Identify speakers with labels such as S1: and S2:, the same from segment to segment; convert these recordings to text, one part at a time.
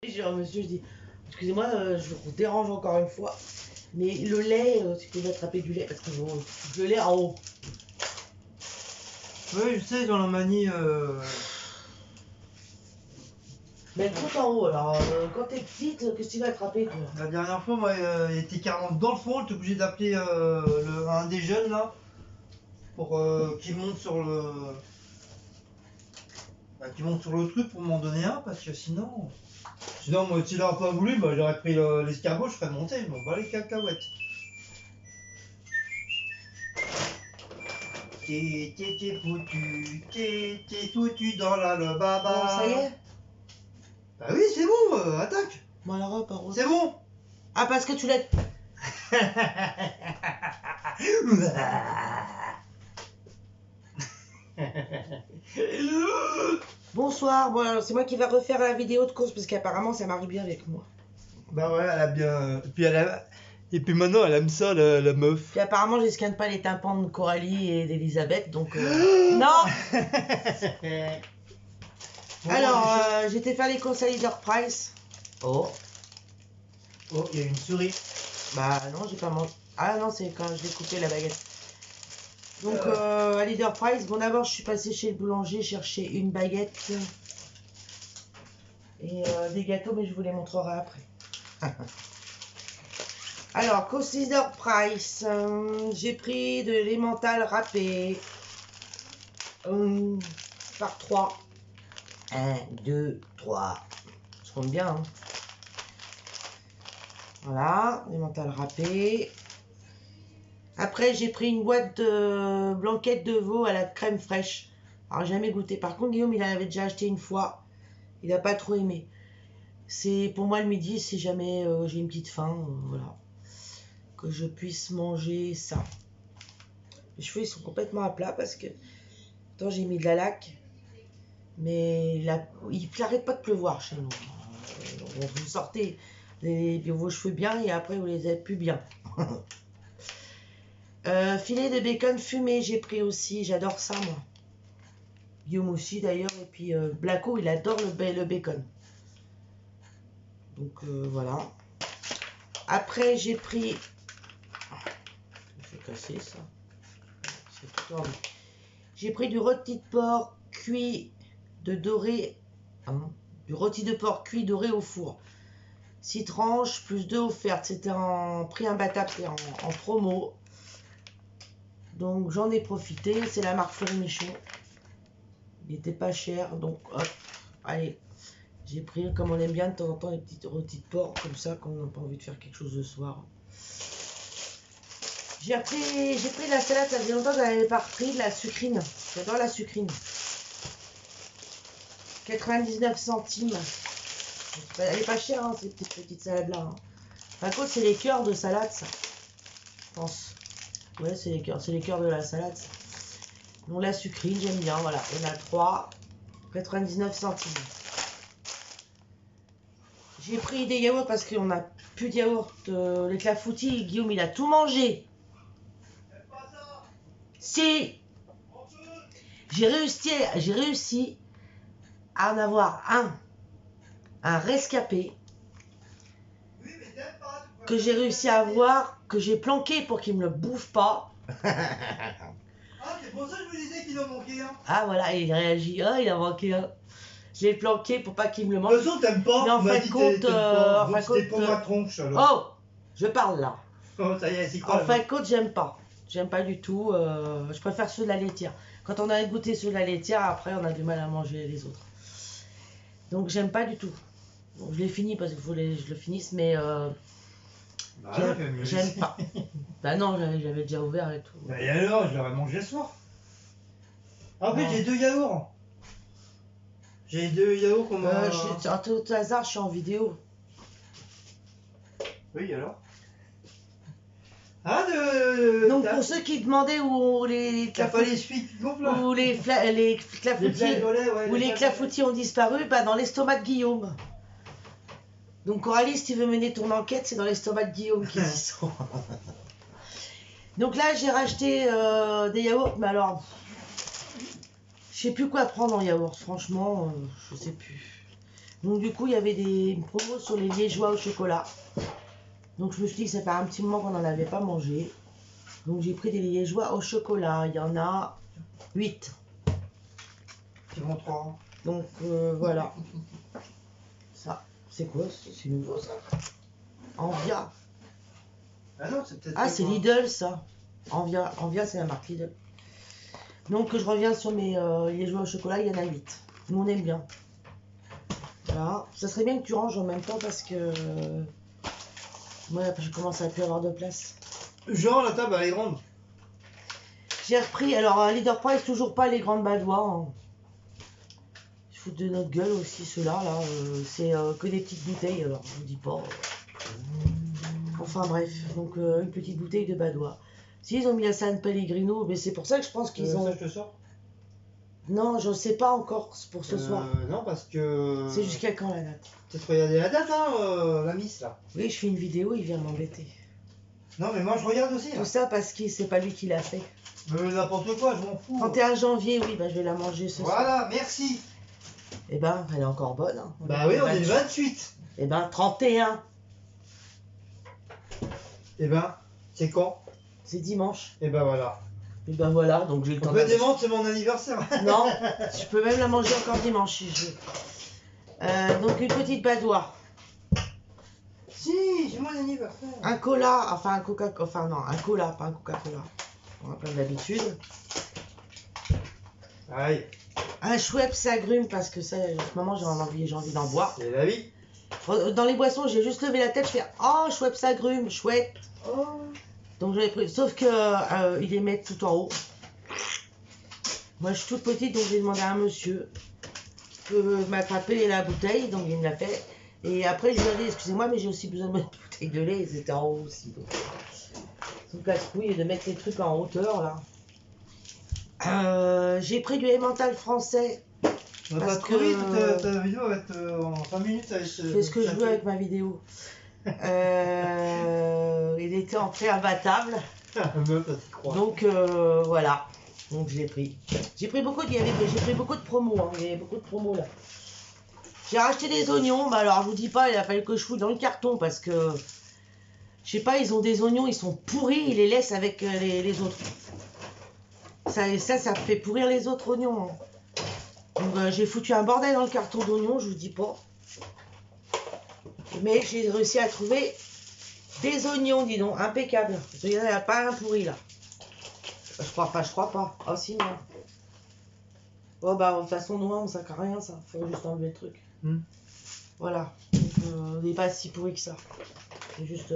S1: J'ai dit, monsieur, je dis, excusez-moi, je vous dérange encore une fois, mais le lait, si vous pouvez attraper du lait, parce que le lait en haut.
S2: Oui, je sais, dans la manie.
S1: Mais tout en haut, alors quand t'es petite, qu'est-ce que tu vas attraper toi?
S2: La dernière fois, moi, il était carrément dans le fond, j'étais obligé d'appeler un des jeunes là, pour qu'il monte sur le. Qu'il monte sur le truc pour m'en donner un, parce que sinon. Sinon, moi, s'il n'aurait pas voulu, bah, j'aurais pris l'escargot, je serais monté, je m'en bats les cacahuètes. T'es foutu dans la le baba.
S1: Bon, ça y est?
S2: Bah oui, c'est bon, attaque.
S1: Bon alors, par contre.
S2: C'est bon.
S1: Ah, parce que tu l'as... Bonsoir, bon alors c'est moi qui vais refaire la vidéo de course, parce qu'apparemment ça marche bien avec moi.
S2: Bah ouais, elle a bien. Et puis maintenant, elle aime ça, la meuf.
S1: Puis apparemment je scanne pas les tympans de Coralie et d'Elisabeth, donc... Non.
S2: Bon,
S1: Alors, j'étais faire les courses à Leader Price. Oh.
S2: Oh, il y a une souris.
S1: Bah non, j'ai pas mangé. Ah non, c'est quand je l'ai coupé la baguette. Donc à Leader Price, bon d'abord je suis passée chez le boulanger chercher une baguette et des gâteaux, mais je vous les montrerai après. Alors, course Leader Price, j'ai pris de l'emmental râpé par 3. 1, 2, 3. Ça compte bien, hein. Voilà, l'emmental râpé. Après, j'ai pris une boîte de blanquettes de veau à la crème fraîche. Alors, jamais goûté. Par contre, Guillaume, il en avait déjà acheté une fois. Il n'a pas trop aimé. C'est pour moi le midi, si jamais j'ai une petite faim, voilà. Que je puisse manger ça. Les cheveux, ils sont complètement à plat parce que... Attends, j'ai mis de la laque. Mais il n'arrête pas de pleuvoir chez nous. Vous sortez vos cheveux bien et après, vous les avez plus bien. Filet de bacon fumé, j'ai pris aussi. J'adore ça, moi. Guillaume aussi, d'ailleurs. Et puis, Blacko, il adore le bacon. Donc, voilà. Après, j'ai pris... Je vais casser ça. C'est tout tordu. J'ai pris du rôti de porc cuit de doré. Hein, du rôti de porc cuit doré au four. 6 tranches plus 2 offertes. C'était en prix imbattable, c'était en promo. Donc j'en ai profité. C'est la marque Fleury Michon. Il était pas cher. Donc hop, allez. J'ai pris, comme on aime bien de temps en temps, les petites rôtis de porc comme ça, quand on n'a pas envie de faire quelque chose le soir. J'ai pris de la salade, ça faisait longtemps que je n'avais pas repris, de la sucrine. J'adore la sucrine. 99 centimes. Elle est pas chère, hein, ces petites salades-là. Hein. Par contre, c'est les cœurs de salade, ça. Je pense. Ouais, c'est les cœurs de la salade, ça. Donc la sucrine, j'aime bien, voilà. On a 3. 99 centimes. J'ai pris des yaourts parce qu'on n'a plus de yaourt. Les clafoutis, Guillaume, il a tout mangé. Si j'ai réussi à en avoir un rescapé que j'ai réussi à avoir, que j'ai planqué pour qu'il me le bouffe pas.
S2: Ah, c'est pour ça que je vous disais qu'il en manquait un.
S1: Ah voilà, il réagit, ah il en manquait un. Je l'ai planqué pour pas qu'il me le mange.
S2: De toute façon, t'aimes pas.
S1: Mais en fin de compte,
S2: c'était pour ma tronche alors.
S1: Oh, je parle là.
S2: Oh, ça y est, c'est quoi?
S1: En fin de compte, j'aime pas. J'aime pas du tout. Je préfère ceux de la laitière. Quand on a goûté ceux de la laitière, après, on a du mal à manger les autres. Donc, j'aime pas du tout. Donc, je l'ai fini parce qu'il faut que je le finisse, mais
S2: Bah,
S1: j'aime pas. Bah non, j'avais déjà ouvert et tout.
S2: Bah, et alors, je l'aurais mangé ce soir. Après,
S1: Non.
S2: j'ai 2 yaourts. J'ai 2 yaourts qu'on m'a...
S1: À tout hasard, je suis en vidéo.
S2: Oui, alors? Ah,
S1: Donc, pour ceux qui demandaient où les
S2: t'as pas les suites gonfles là?
S1: où les clafoutis, où les clafoutis ont disparu, bah dans l'estomac de Guillaume. Donc Coralie, si tu veux mener ton enquête, c'est dans l'estomac de Guillaume qu'ils y sont. Donc là, j'ai racheté des yaourts, mais alors, je sais plus quoi prendre en yaourt, franchement, je sais plus. Donc du coup, il y avait des promos sur les liégeois au chocolat. Donc je me suis dit que ça fait un petit moment qu'on n'en avait pas mangé. Donc j'ai pris des liégeois au chocolat. Il y en a 8.
S2: Tu montres 3.
S1: Donc voilà. Ça, c'est quoi? C'est nouveau ça? Envia.
S2: Ah non, c'est peut-être.
S1: Ah, c'est Lidl ça. Envia, c'est la marque Lidl. Donc je reviens sur mes liégeois au chocolat, il y en a 8. Nous on aime bien. Voilà. Ça serait bien que tu ranges en même temps parce que moi je commence à plus avoir de place.
S2: Genre la table elle est grande.
S1: J'ai repris, alors Leader Price, toujours pas les grandes badois. Hein. Ils se foutent de notre gueule aussi ceux-là. Là, c'est que des petites bouteilles, alors je vous dis pas. Enfin bref, donc une petite bouteille de badois. Si ils ont mis la San Pellegrino, mais c'est pour ça que je pense qu'ils ont.
S2: Ça je te sors.
S1: Non, je sais pas encore pour ce soir.
S2: Non, parce que.
S1: C'est jusqu'à quand la date?
S2: Peut-être regarder la date, hein, la miss là.
S1: Oui, je fais une vidéo, il vient m'embêter.
S2: Non, mais moi je regarde aussi. Là.
S1: Tout ça parce que c'est pas lui qui l'a fait.
S2: N'importe quoi, je m'en fous.
S1: 31 janvier, oui, bah, je vais la manger ce soir.
S2: Voilà, merci.
S1: Eh ben, elle est encore bonne. Hein.
S2: Bah oui, on est le 28.
S1: Eh ben, 31.
S2: Eh ben, c'est quand?
S1: C'est dimanche.
S2: Eh ben voilà.
S1: Et ben voilà, donc j'ai le temps.
S2: On peut démentir, c'est mon anniversaire.
S1: Non, je peux même la manger encore dimanche si je veux. Donc une petite badoie.
S2: Si, j'ai mon anniversaire.
S1: Un cola, enfin un coca, enfin non, un cola, pas un Coca-Cola. On a comme d'habitude.
S2: Aïe.
S1: Un Schweppes agrumes parce que ça, en ce moment j'ai envie d'en boire.
S2: C'est la vie.
S1: Dans les boissons, j'ai juste levé la tête, je fais oh Schweppes agrumes, chouette.
S2: Oh.
S1: Donc j'avais pris, sauf que ils les mettent tout en haut. Moi je suis toute petite, donc j'ai demandé à un monsieur qui peut m'attraper la bouteille, donc il me l'a fait. Et après je lui ai dit excusez-moi, mais j'ai aussi besoin de mettre une bouteille de lait, ils étaient en haut aussi. Donc son casse-couille de mettre les trucs en hauteur là. J'ai pris du Emmental français.
S2: On va pas
S1: Parce
S2: trop vite,
S1: que-
S2: ta vidéo va être en 5 minutes avec
S1: Je fais ce que je veux avec ma vidéo. Il était en pré-abattable.
S2: Meuf, ça s'y croit.
S1: Donc voilà. Donc je l'ai pris. J'ai pris beaucoup de promos. Hein. Il y avait beaucoup de promos là. J'ai racheté des oignons. Bah alors je vous dis pas, il a fallu que je fouille dans le carton parce que je sais pas, ils ont des oignons, ils sont pourris, ils les laissent avec les autres. Ça fait pourrir les autres oignons. Hein. Donc j'ai foutu un bordel dans le carton d'oignons, je vous dis pas. Mais j'ai réussi à trouver des oignons, dis donc, impeccables. Il n'y en a pas un pourri là. Je crois pas. Oh si, non. Oh bah, de toute façon, non, ça sert à rien ça. Faut juste enlever le truc. Voilà. Donc, il n'est pas si pourri que ça. C'est juste.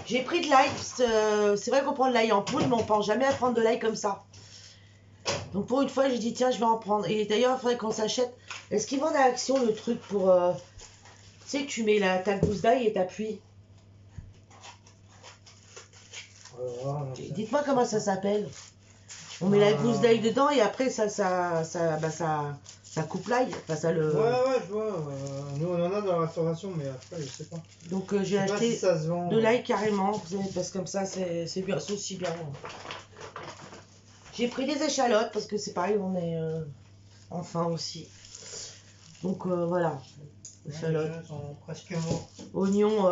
S1: J'ai pris de l'ail. C'est vrai qu'on prend de l'ail en poudre, mais on pense jamais à prendre de l'ail comme ça. Donc pour une fois, j'ai dit tiens, je vais en prendre. Et d'ailleurs, il faudrait qu'on s'achète. Est-ce qu'ils vendent à Action le truc pour. Tu sais que tu mets ta gousse d'ail et t'appuies. Dites-moi comment ça s'appelle. On met la gousse d'ail dedans et après ça coupe l'ail. Enfin, ça le...
S2: Ouais, je vois. Nous on en a dans la restauration, mais après je sais pas.
S1: Donc j'ai
S2: Je sais pas
S1: acheté
S2: si ça se vend.
S1: de l'ail carrément, parce que comme ça c'est bien, c'est aussi bien. J'ai pris des échalotes parce que c'est pareil, on est enfin aussi. Donc voilà. Échalotes.
S2: Les gens sont presque morts.
S1: Oignons,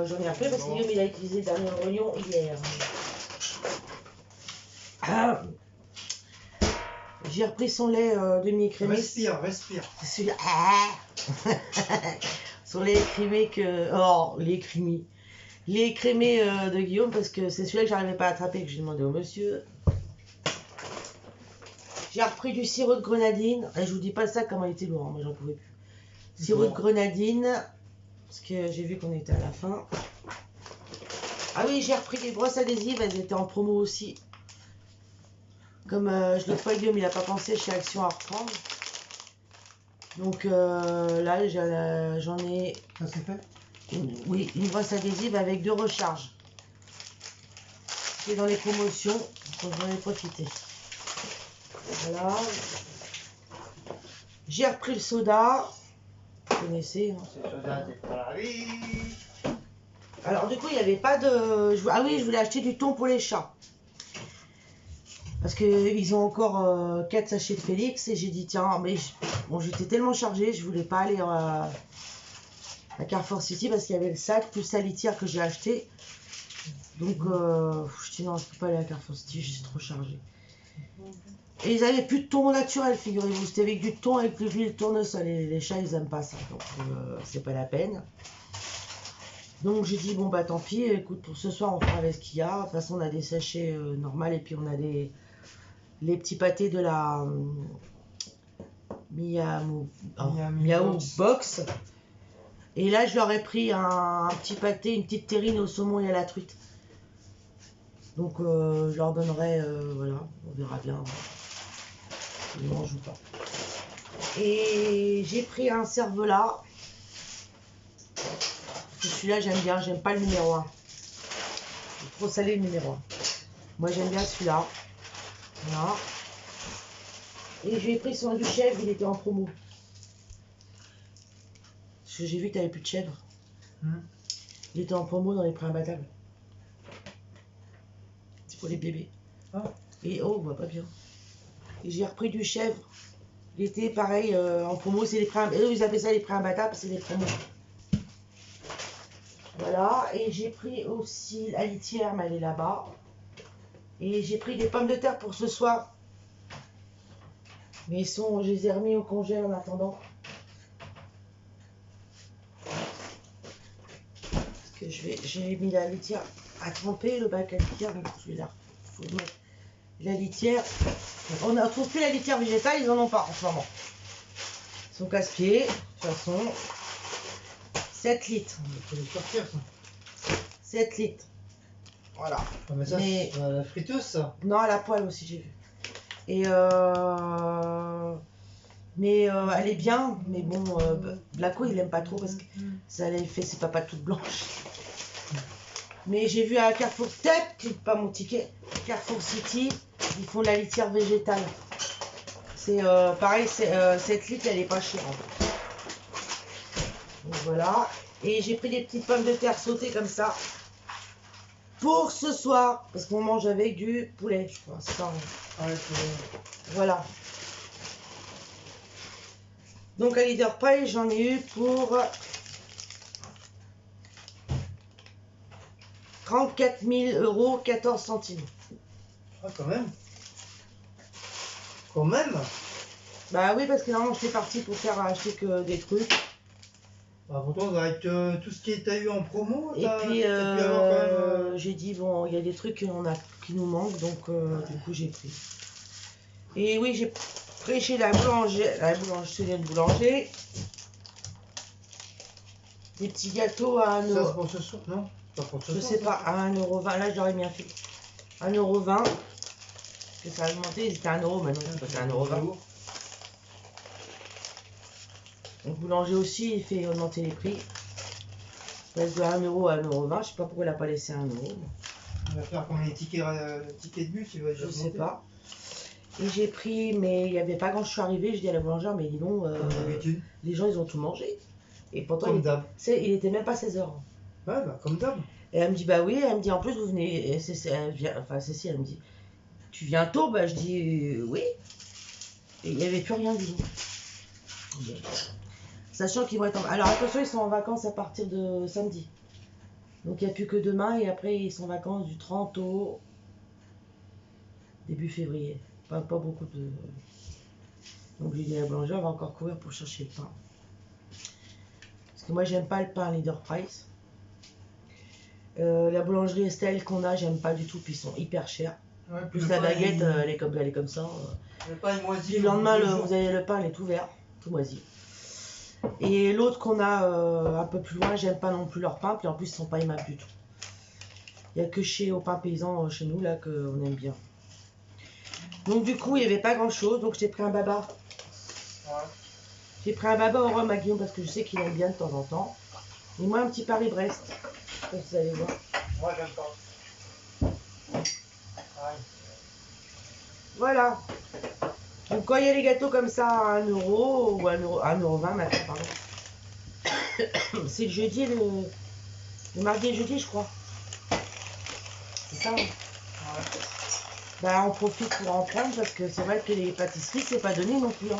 S1: j'en ai appelé parce que Guillaume il a utilisé le dernier oignon hier. Ah. J'ai repris son lait demi-écrémé.
S2: Respire.
S1: C'est celui-là. Ah. Son lait écrémé que. Oh, lait écrémé. Lait écrémé de Guillaume parce que c'est celui-là que j'arrivais pas à attraper que j'ai demandé au monsieur. J'ai repris du sirop de grenadine. Et je vous dis pas ça comment il était lourd, moi j'en pouvais plus. Sirop de grenadine. Parce que j'ai vu qu'on était à la fin. Ah oui, j'ai repris des brosses adhésives, elles étaient en promo aussi. Comme je l'autre fois, Guillaume, il n'a pas pensé chez Action à reprendre. Donc là, j'en ai...
S2: Ça c'est fait?
S1: Oui, une brosse adhésive avec 2 recharges. C'est dans les promotions, donc j'en ai profité. Voilà. J'ai repris le soda. Vous connaissez. Hein.
S2: C'est soda, c'est pas la vie.
S1: Alors du coup, il n'y avait pas de... Ah oui, je voulais acheter du thon pour les chats. Parce qu'ils ont encore 4 sachets de Félix et j'ai dit tiens, mais bon, j'étais tellement chargée, je voulais pas aller à Carrefour City parce qu'il y avait le sac plus la litière que j'ai acheté. Donc je dis non, je peux pas aller à Carrefour City, je suis trop chargée. Et ils avaient plus de thon naturel, figurez-vous. C'était avec du thon avec de l'huile tournesol. Les chats, ils aiment pas ça. Donc, c'est pas la peine. Donc, j'ai dit, bon, bah tant pis. Écoute, pour ce soir, on fera avec ce qu'il y a. De toute façon, on a des sachets normaux. Et puis, on a les petits pâtés de la Miaou Box. Et là, je leur ai pris un petit pâté, une petite terrine au saumon et à la truite. Donc, je leur donnerai, voilà, on verra bien. Ils mangent ou pas. Et j'ai pris un cervelas. Celui-là, j'aime bien. J'aime pas le numéro 1. C'est trop salé le numéro 1. Moi, j'aime bien celui-là. Voilà. Et j'ai pris son du chèvre. Il était en promo. Parce que j'ai vu que tu n'avais plus de chèvre. Il était en promo dans les prix imbattables. C'est pour les bébés.
S2: Ah.
S1: Et oh, on voit pas bien. Et j'ai repris du chèvre. Il était pareil en promo. C'est les prix. Ils appellent ça les prix imbattables. C'est les promos. Voilà. Et j'ai pris aussi la litière, mais elle est là-bas. Et j'ai pris des pommes de terre pour ce soir. Mais je les ai remis au congèle en attendant. Parce que j'ai mis la litière à tremper, le bac à litière. Donc je vais faut mettre la litière. On ne trouve plus la litière végétale, ils en ont pas en ce moment. Ils sont casse-pieds, de toute façon. 7 litres.
S2: On peut les sortir, ça.
S1: 7 litres. Voilà.
S2: Ah, mais ça, c'est la friteuse, ça.
S1: Non, à la poêle aussi, j'ai vu. Et mais elle est bien, mais bon, Blacko il aime pas trop parce que ça lui fait ses papas toutes blanches. Mais j'ai vu à Carrefour, peut-être pas mon ticket, Carrefour City, ils font la litière végétale. C'est pareil, cette litre elle est pas chère. En fait. Donc voilà. Et j'ai pris des petites pommes de terre sautées comme ça pour ce soir parce qu'on mange avec du poulet, je crois. Ça, voilà. Donc à Leader Price, j'en ai eu pour 34 000 €, 14 centimes.
S2: Ah, quand même. Quand même.
S1: Bah oui, parce que normalement j'étais partie pour faire acheter que des trucs.
S2: Bah pourtant, avec tout ce qui t'a eu en promo,
S1: Et puis j'ai dit, bon, il y a des trucs qui nous manquent, donc du coup j'ai pris. Et oui, j'ai pris chez la boulanger, des petits gâteaux à 1
S2: Ça,
S1: euro.
S2: c'est pour ce soir, non? Pas pour ce
S1: Je
S2: soir,
S1: sais
S2: ça.
S1: pas, à 1,20 €. Là, j'aurais bien fait 1,20 €. Parce que ça a augmenté, c'était 1 € maintenant, c'est passé à 1,20 €. Le boulanger aussi, il fait augmenter les prix. Il passe de 1 € à 1,20 €. Je sais pas pourquoi il n'a pas laissé 1 €.
S2: On va faire comme les tickets de bus, il va
S1: Je sais pas. Et j'ai pris, mais il n'y avait pas quand je suis arrivée, je dis à la boulangère, mais dis donc, les gens ils ont tout mangé. Et pourtant,
S2: Comme d'hab.
S1: il était même pas 16 h.
S2: Ouais, bah comme d'hab.
S1: Et elle me dit, bah oui, elle me dit, en plus vous venez, et Cécile, elle me dit, tu viens tôt, bah je dis, oui. Et il n'y avait plus rien du tout. Sachant qu'ils vont être alors attention, ils sont en vacances à partir de samedi. Donc il n'y a plus que demain, et après ils sont en vacances du 30 au début février. Pas beaucoup de... Donc j'ai dit à la boulangère, on va encore courir pour chercher le pain. Parce que moi j'aime pas le pain Leader Price. La boulangerie Estelle qu'on a, j'aime pas du tout, puis ils sont hyper chers.
S2: Ouais,
S1: Plus la baguette, elle est comme ça.
S2: Le pain est moisi.
S1: Puis le lendemain, vous avez le pain, il est tout vert, tout moisi. Et l'autre qu'on a un peu plus loin, j'aime pas non plus leur pain, puis en plus ils sont pas aimables du tout. Il n'y a que au pain paysan chez nous là qu'on aime bien. Donc du coup, il n'y avait pas grand chose, donc j'ai pris un baba.
S2: Ouais.
S1: J'ai pris un baba au rhum à Guillaume parce que je sais qu'il aime bien de temps en temps. Et moi un petit Paris-Brest, vous allez voir.
S2: Moi j'aime pas. Ouais.
S1: Voilà. Donc quand il y a les gâteaux comme ça à 1 € ou 1,20 € maintenant, pardon. C'est le jeudi, le mardi et jeudi je crois. C'est ça.
S2: Ouais.
S1: Bah, on profite pour en prendre parce que c'est vrai que les pâtisseries, c'est pas donné non plus. Hein.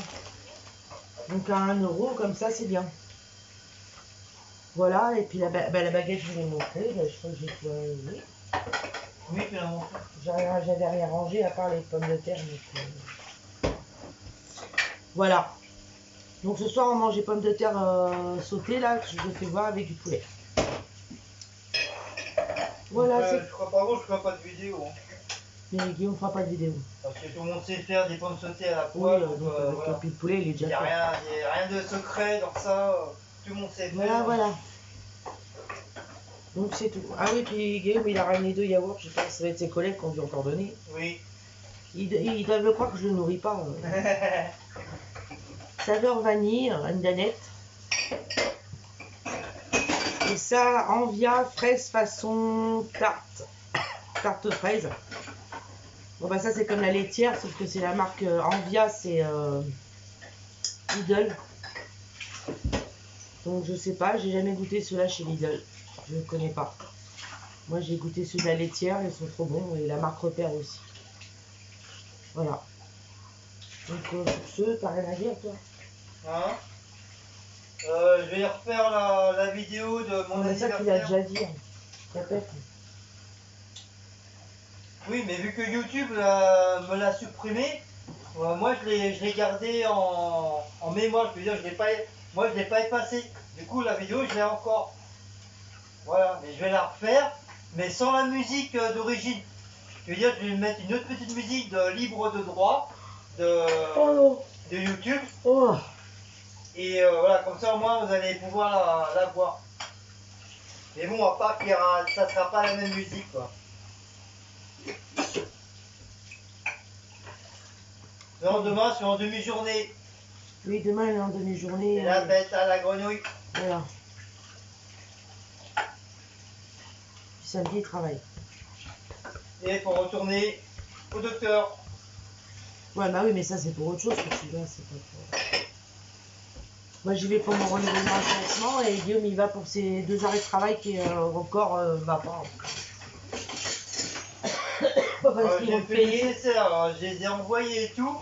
S1: Donc à 1 euro, comme ça, c'est bien. Voilà, et puis la baguette, je vous l'ai montré. Bah, je crois que j'ai tout. Oui.
S2: Oui, tu l'as montré.
S1: J'avais rien rangé à part les pommes de terre. Donc, voilà. Donc ce soir, on mange des pommes de terre sautées, là, que je vous ai fait voir avec du poulet. Voilà,
S2: je crois pas, je ferai pas de vidéo. Hein.
S1: Mais Guillaume fera pas de vidéo.
S2: Parce que tout le monde sait faire des pommes sautées à la poêle.
S1: Oui, donc avec
S2: voilà.
S1: le poulet, il est déjà
S2: Il n'y a rien de secret dans ça. Tout le monde sait faire.
S1: Voilà. Donc c'est tout. Ah oui, puis Guillaume, il a ramené 2 yaourts. Je pense que ça va être ses collègues qu'on lui a encore donné.
S2: Oui.
S1: Ils doivent le croire que je le nourris pas. Saveur vanille, une danette. Et ça, Envia fraise façon tarte. Tarte fraise. Bon bah ça c'est comme la laitière, sauf que c'est la marque Envia, c'est Lidl. Donc je sais pas, j'ai jamais goûté ceux-là chez Lidl. Je ne connais pas. Moi j'ai goûté ceux de la laitière, ils sont trop bons. Et la marque Repère aussi. Voilà. Donc sur ce, t'as rien à dire toi?
S2: Hein? Je vais refaire la vidéo de mon anniversaire.
S1: C'est ça qu'il a déjà dit. Répète.
S2: Oui, mais vu que YouTube me l'a supprimé, moi je l'ai gardé en mémoire. Je veux dire, moi je l'ai pas effacé. Du coup, la vidéo, je l'ai encore. Voilà, mais je vais la refaire, mais sans la musique d'origine. Je veux dire, je vais mettre une autre petite musique libre de droit de YouTube.
S1: Oh.
S2: Et voilà, comme ça au moins vous allez pouvoir la voir. Mais bon, à part qu'il y aura, ça sera pas la même musique quoi. Non, demain c'est en demi-journée.
S1: Oui, demain il est en demi-journée.
S2: Et la bête à la grenouille.
S1: Voilà. Puis samedi il travaille.
S2: Et il faut retourner au docteur.
S1: Ouais, bah oui, mais ça c'est pour autre chose que tu vas, c'est pas pour... Moi j'y vais pour mon renouvellement de classement et Guillaume il va pour ses 2 arrêts de travail qui encore va pas. Parce qu'ils vont
S2: J'ai
S1: te
S2: fait
S1: payer.
S2: le nécessaire, je les ai envoyés et tout.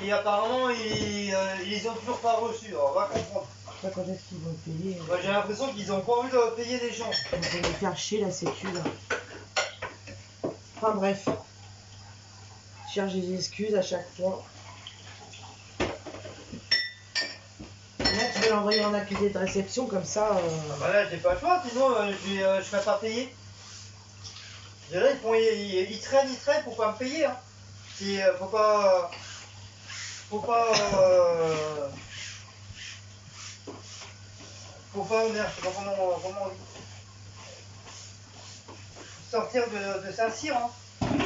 S2: Et apparemment ils les ont toujours pas reçus, alors on va comprendre.
S1: Je sais pas quand est-ce qu'ils vont te payer.
S2: Moi j'ai l'impression qu'ils ont pas envie de payer les gens.
S1: Ils vont me faire chier la sécu là. Enfin bref. Je cherche des excuses à chaque fois. Là tu vais l'envoyer en accusé de réception comme ça.
S2: Ah bah là j'ai pas le choix, sinon je serais pas payé. Et là ils traînent pour pas me payer. Hein. Faut pas merde, je sais pas comment on dit. Sortir de Saint-Cyr. Hein.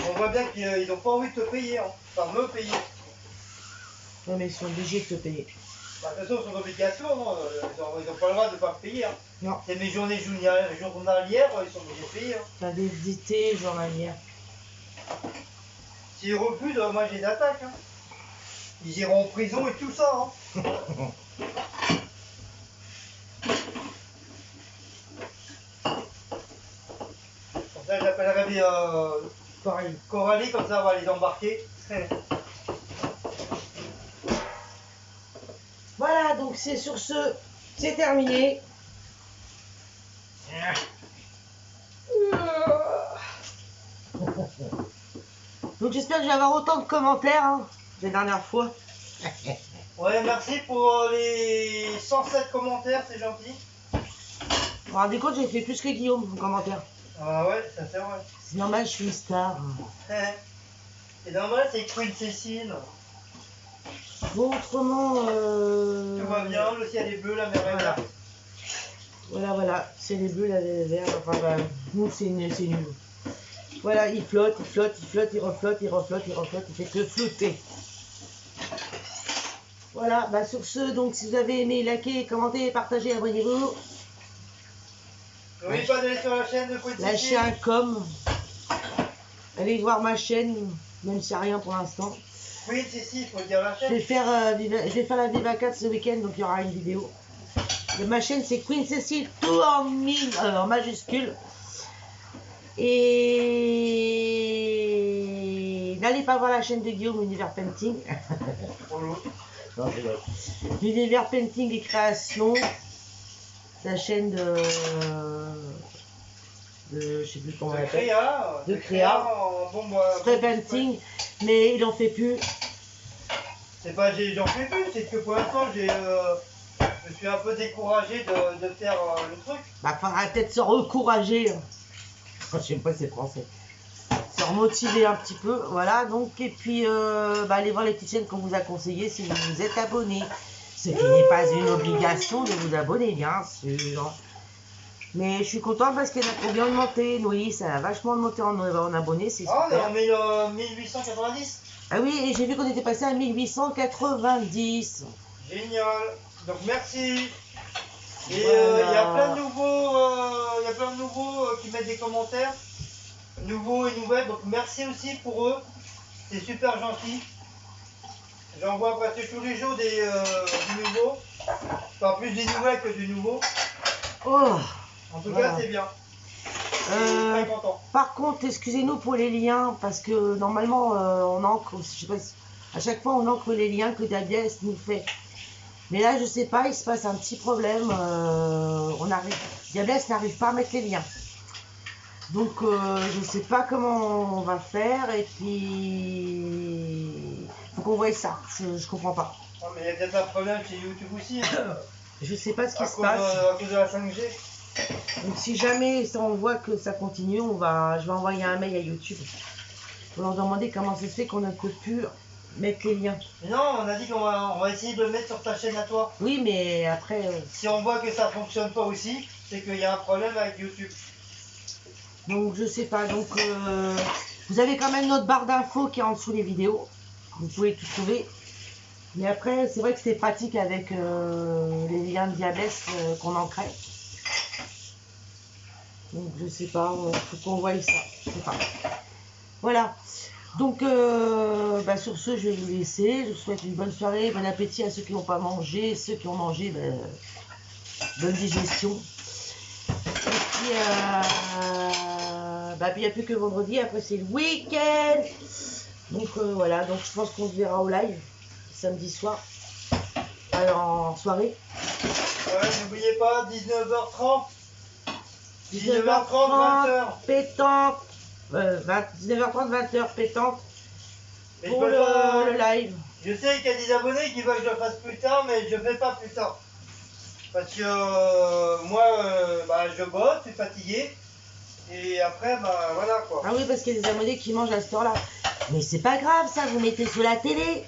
S2: On voit bien qu'ils n'ont pas envie de te payer, hein. Enfin me payer.
S1: Non mais ils sont obligés de te payer.
S2: Bah, de toute façon, ils sont obligatoires, non ils ont pas le droit de ne pas me payer. Hein.
S1: Non.
S2: C'est mes journées journalières, ils sont obligés de payer. Hein.
S1: T'as des d'été journalières.
S2: S'ils refusent, moi j'ai des attaques. Hein. Ils iront en prison et tout ça. Hein. Comme ça, j'appellerai Coralie, comme ça on va les embarquer.
S1: Voilà, donc c'est sur ce, c'est terminé. Donc j'espère que je vais avoir autant de commentaires hein, que la dernière fois.
S2: Ouais, merci pour les 107 commentaires, c'est gentil.
S1: Vous vous rendez compte, j'ai fait plus que Guillaume en commentaire.
S2: Ah ouais, ça c'est vrai.
S1: C'est normal, je suis une star.
S2: C'est normal, c'est Queen Cécile.
S1: Bon, autrement...
S2: Tout va bien, le ciel est bleu, la mer est verte.
S1: Voilà, c'est les bleus, la vert, enfin bah, nous c'est nul. Voilà, il flotte, il reflotte, il fait que flotter. Voilà, bah sur ce, donc si vous avez aimé, likez, commentez, partagez, abonnez-vous.
S2: N'oubliez pas d'aller sur la chaîne de Queen Cécile.
S1: Lâchez un com. Allez voir ma chaîne, même s'il n'y a rien pour l'instant.
S2: Queen Cécile, faut dire la chaîne.
S1: Je vais faire la Viva 4 ce week-end, donc il y aura une vidéo. Et ma chaîne c'est Queen Cécile, tout en majuscule. Et n'allez pas voir la chaîne de Guillaume, Univers Painting. Non, je rigole. Univers Painting et Création. La chaîne je sais plus comment on l'appelle. De Créa.
S2: Bon, bah,
S1: Spray Painting. Mais il en fait plus.
S2: C'est pas j'en fais plus, c'est que pour l'instant je suis un peu découragé de faire le truc.
S1: Bah, faudra peut-être se recourager. Je sais pas si c'est français. Se remotiver un petit peu, voilà. Donc, et puis, bah, allez voir les petites chaînes qu'on vous a conseillées si vous vous êtes abonné. Ce qui n'est pas une obligation de vous abonner, bien sûr. Mais je suis contente parce qu'elle a trop bien augmenté. Oui, ça a vachement monté en abonnés, c'est super.
S2: Ah, on a mis 1890.
S1: Ah oui, et j'ai vu qu'on était passé à 1890.
S2: Génial. Donc merci. Et
S1: Voilà.
S2: il y a plein de nouveaux, qui mettent des commentaires, nouveaux et nouvelles. Donc merci aussi pour eux. C'est super gentil. J'en vois presque tous les jours du nouveau. Enfin plus des nouvelles que du nouveau.
S1: Oh,
S2: En tout
S1: voilà.
S2: cas c'est bien. Très content.
S1: Par contre, excusez-nous pour les liens, parce que normalement, on encre, je sais pas, à chaque fois on encre les liens que Dabiès nous fait. Mais là, je sais pas, il se passe un petit problème. Dabiès n'arrive pas à mettre les liens. Donc, je sais pas comment on va faire, et puis faut qu'on voie ça. Je comprends pas.
S2: Oh, mais il y a peut-être un problème chez YouTube aussi. Hein.
S1: Je sais pas ce qui
S2: À
S1: se
S2: cause,
S1: passe.
S2: à cause de la 5G.
S1: Donc si jamais ça, on voit que ça continue, je vais envoyer un mail à YouTube pour leur demander comment ça se fait qu'on ne peut plus mettre les liens.
S2: Mais non, on a dit qu'on va essayer de le mettre sur ta chaîne à toi.
S1: Oui, mais après...
S2: Si on voit que ça fonctionne pas aussi, c'est qu'il y a un problème avec YouTube.
S1: Donc je sais pas, donc vous avez quand même notre barre d'infos qui est en dessous des vidéos. Vous pouvez tout trouver. Mais après, c'est vrai que c'était pratique avec les liens de Diabès qu'on ancrait. Donc je sais pas, faut qu'on voie ça. Je sais pas. Voilà. Donc bah, sur ce, je vais vous laisser. Je vous souhaite une bonne soirée, bon appétit à ceux qui n'ont pas mangé. Ceux qui ont mangé, bah, bonne digestion. Et puis, bah, il n'y a plus que vendredi. Après, c'est le week-end. Donc voilà. Donc je pense qu'on se verra au live samedi soir. Alors, en soirée.
S2: Ouais, n'oubliez pas, 19h30. 19h30, 20h.
S1: Pétante. 19h30, 20h, pétante.
S2: Mais
S1: Pour le live.
S2: Je sais qu'il y a des abonnés qui veulent que je le fasse plus tard, mais je ne fais pas plus tard. Parce que moi, bah, je bosse, je suis fatigué. Et après, bah voilà quoi.
S1: Ah oui, parce qu'il y a des abonnés qui mangent à cette heure-là. Mais c'est pas grave, ça, vous mettez sur la télé.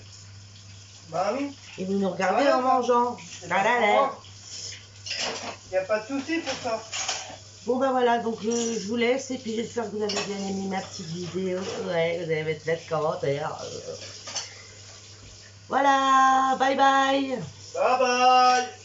S2: Bah oui.
S1: Et vous nous regardez
S2: Voilà,
S1: en mangeant.
S2: Il
S1: Voilà.
S2: n'y a pas de souci pour ça.
S1: Bon ben voilà, donc je vous laisse et puis j'espère que vous avez bien aimé ma petite vidéo. Ouais, vous allez mettre des commentaires. Voilà, bye bye.
S2: Bye bye.